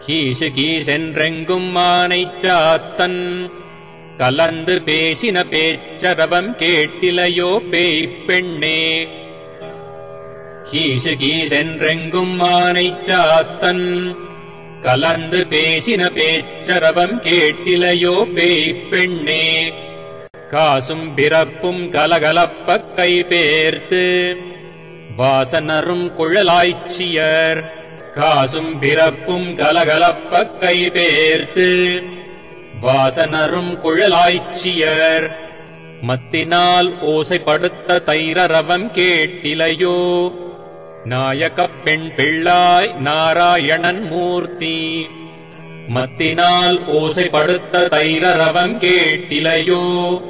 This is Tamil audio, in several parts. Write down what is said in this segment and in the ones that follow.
கீசு கீசென்றெங்கும் மானைச் சாத்தன் கலந்து பேசின பேச்சரவம் கேட்டிலையோ பேய்ப் பெண்ணே. கீசு கீசென்றெங்கும் மானைச் சாத்தன் கலந்து பேசின பேச்சரவம் கேட்டிலையோ பேய்ப் பெண்ணே. காசும் பிறப்பும் கலகலப்பக் கைபேர்த்து வாசனரும் குழலாய்ச்சியர். காசும் பிறப்பும் கலகலப்பக் கைபேர்த்து வாசனரும் குழலாய்ச்சியர். மத்தினால் ஓசைப்படுத்த தைரரவம் கேட்டிலையோ நாயகப் பெண் பிள்ளாய் நாராயணன் மூர்த்தி. மத்தினால் ஓசைப்படுத்த தைரரவம் கேட்டிலையோ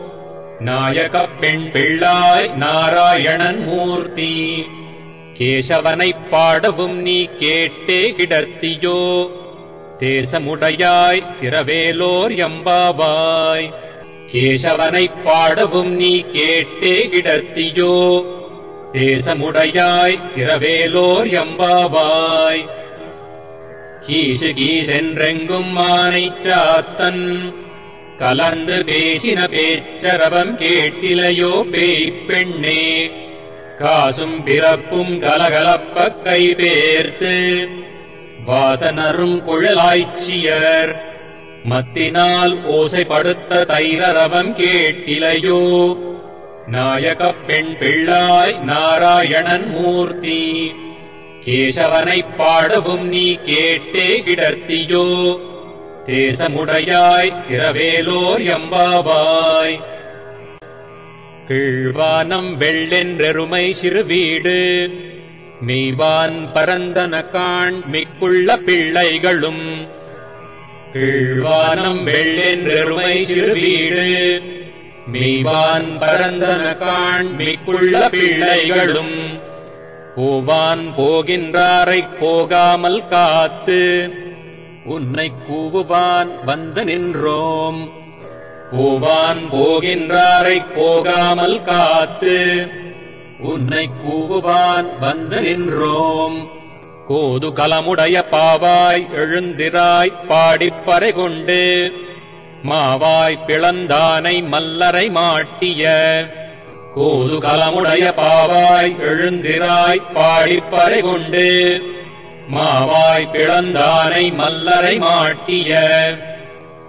நாயகப் பெண் பிள்ளாய் நாராயணன் மூர்த்தி. கேசவனைப் பாடவும் நீ கேட்டே கிடத்தியோ தேசமுடையாய் திரவேலோர் எம்பாவாய். கேசவனைப் பாடவும் நீ கேட்டே கிடத்தியோ தேசமுடையாய் திரவேலோர் எம்பாவாய். கீசு கீசென்றெங்கும் மானைச் சாத்தன் கலந்து பேசின பேச்சரவம் கேட்டிலையோ பேய்ப் பெண்ணே. காசும் பிறப்பும் கலகலப்பக் கைபேர்த்து வாசனரும் குழலாய்ச்சியர். மத்தினால் ஓசைப்படுத்த தைரரவம் கேட்டிலையோ நாயகப் பெண் பிள்ளாய் நாராயணன் மூர்த்தி. கேசவனைப் பாடவும் நீ கேட்டே கிடத்தியோ தேசமுடையாய் திரவேலோர் எம்பாவாய். கீழ்வானம் வெள்ளென்றெருமை சிறுவீடு மெய்வான் பரந்தன காண் மிக்குள்ள பிள்ளைகளும். கீழ்வானம் வெள்ளென்றெருமை சிறுவீடு மெய்வான் பரந்தன காண் மிக்குள்ள பிள்ளைகளும். போவான் போகின்றாரைப் போகாமல் காத்து உன்னைக் கூவுவான் வந்து நின்றோம். போவான் போகின்றாரைப் போகாமல் காத்து உன்னைக் கூவுவான் வந்து நின்றோம். கோது கலமுடைய பாவாய் எழுந்திராய் பாடிப்பறை கொண்டு மாவாய் பிளந்தானை மல்லரை மாட்டிய. கோது கலமுடைய பாவாய் எழுந்திராய் பாடிப்பறை கொண்டு மாவாய் பிளந்தானை மல்லரை மாட்டிய.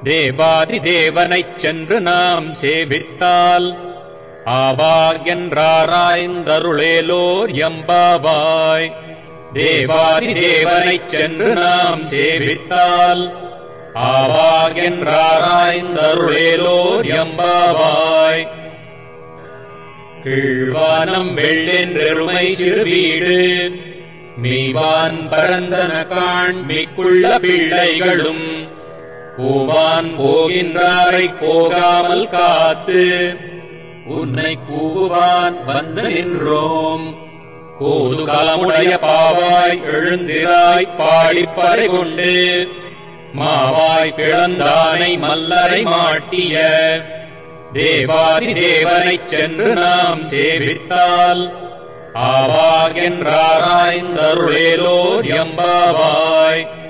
தேவாதி தேவனைச் சென்று நாம் சேவித்தால் ஆவாகென்றாராய்ந்தருளேலோர் எம்பாவாய். தேவாதி தேவனைச் சென்று நாம் சேவித்தால் ஆவாகென்றாராய்ந்தருளேலோர் எம்பாவாய். கீழ்வானம் வெள்ளென்றெருமை சிறுவீடு மெய்வான் பரந்தன காண் மிக்குள்ள பிள்ளைகளும். போவான் போகின்றாரைப் போகாமல் காத்து உன்னைக் கூவுவான் வந்து நின்றோம். கோது கலமுடைய பாவாய் எழுந்திராய் பாடிப்பறை கொண்டு மாவாய் பிளந்தானை மல்லரை மாட்டிய. தேவாதி தேவனைச் சென்று நாம் சேவித்தால் ஆவாகென்றாராய்ந்தருளேலோர் எம்பாவாய்.